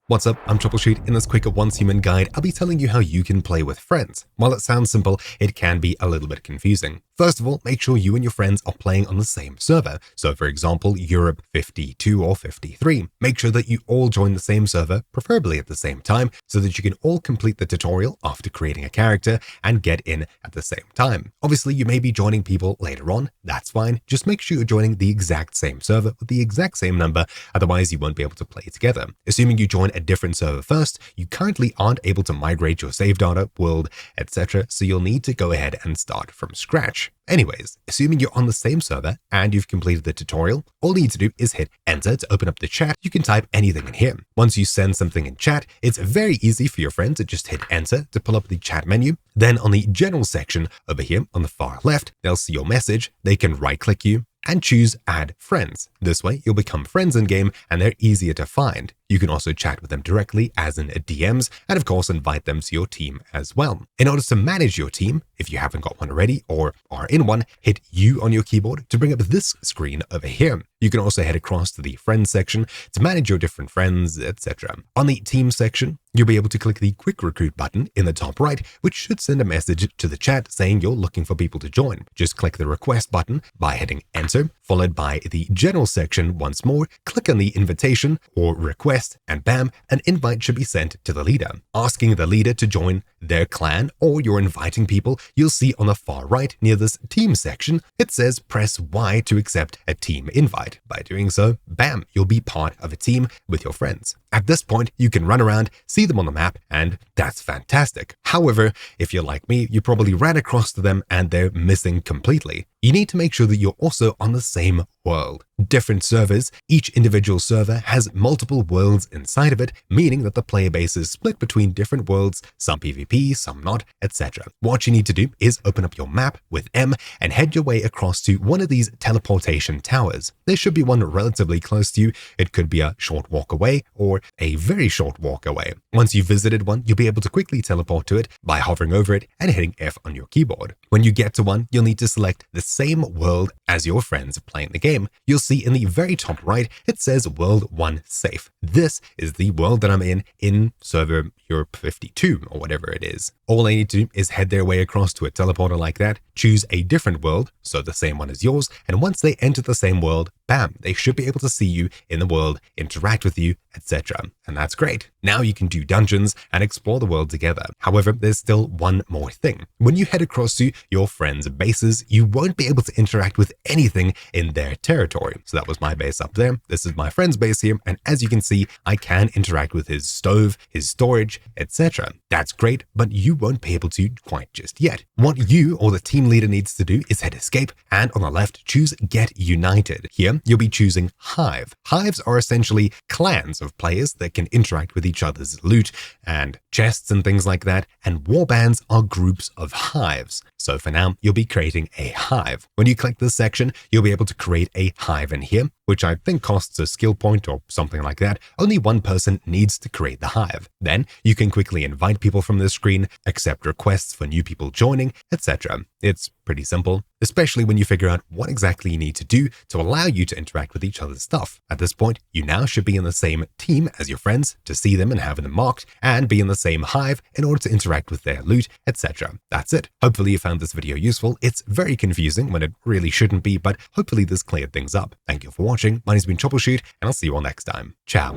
What's up? I'm Troubleshoot. In this quick Once Human guide, I'll be telling you how you can play with friends. While it sounds simple, it can be a little bit confusing. First of all, make sure you and your friends are playing on the same server. So for example, Europe 52 or 53. Make sure that you all join the same server, preferably at the same time, so that you can all complete the tutorial after creating a character and get in at the same time. Obviously, you may be joining people later on. That's fine. Just make sure you're joining the exact same server with the exact same number. Otherwise, you won't be able to play together. Assuming you join a different server first, you currently aren't able to migrate your save data, world, etc. So you'll need to go ahead and start from scratch. Anyways, assuming you're on the same server and you've completed the tutorial, all you need to do is hit enter to open up the chat. You can type anything in here. Once you send something in chat, it's very easy for your friend to just hit enter to pull up the chat menu. Then on the general section over here on the far left, they'll see your message. They can right-click you and choose Add Friends. This way, you'll become friends in-game and they're easier to find. You can also chat with them directly, as in DMs, and of course invite them to your team as well. In order to manage your team, if you haven't got one already or are in one, hit U on your keyboard to bring up this screen over here. You can also head across to the Friends section to manage your different friends, etc. On the Team section, you'll be able to click the Quick Recruit button in the top right, which should send a message to the chat saying you're looking for people to join. Just click the Request button by hitting Enter, followed by the General section once more. Click on the Invitation or Request, and bam, an invite should be sent to the leader. Asking the leader to join their clan, or you're inviting people, you'll see on the far right near this Team section, it says press Y to accept a team invite. By doing so, bam, you'll be part of a team with your friends. At this point, you can run around, see them on the map, and that's fantastic. However, if you're like me, you probably ran across to them and they're missing completely. You need to make sure that you're also on the same world. Different servers, each individual server has multiple worlds inside of it, meaning that the player base is split between different worlds, some PvP, some not, etc. What you need to do is open up your map with M and head your way across to one of these teleportation towers. There should be one relatively close to you. It could be a short walk away or a very short walk away. Once you've visited one, you'll be able to quickly teleport to it by hovering over it and hitting F on your keyboard. When you get to one, you'll need to select the same world as your friends playing the game. You'll see in the very top right, it says World 1 Safe. This is the world that I'm in server Europe 52 or whatever it is. All I need to do is head their way across to a teleporter like that, choose a different world, so the same one as yours, and once they enter the same world, bam, they should be able to see you in the world, interact with you, etc. And that's great. Now you can do dungeons and explore the world together. However, there's still one more thing. When you head across to your friends' bases, you won't be able to interact with anything in their territory. So that was my base up there. This is my friend's base here. And as you can see, I can interact with his stove, his storage, etc. That's great, but you won't be able to quite just yet. What you or the team leader needs to do is hit escape and on the left, choose Get United. Here, you'll be choosing Hive. Hives are essentially clans of players that can interact with each other's loot and chests and things like that, and warbands are groups of hives. So for now, you'll be creating a hive. When you click this section, you'll be able to create a hive in here, which I think costs a skill point or something like that. Only one person needs to create the hive. Then you can quickly invite people from this screen, accept requests for new people joining, etc. It's pretty simple, especially when you figure out what exactly you need to do to allow you to interact with each other's stuff. At this point, you now should be in the same team as your friends to see them and have them marked, and be in the same hive in order to interact with their loot, etc. That's it. Hopefully you found this video useful. It's very confusing when it really shouldn't be, but hopefully this cleared things up. Thank you for watching. My name's been Troubleshoot, and I'll see you all next time. Ciao.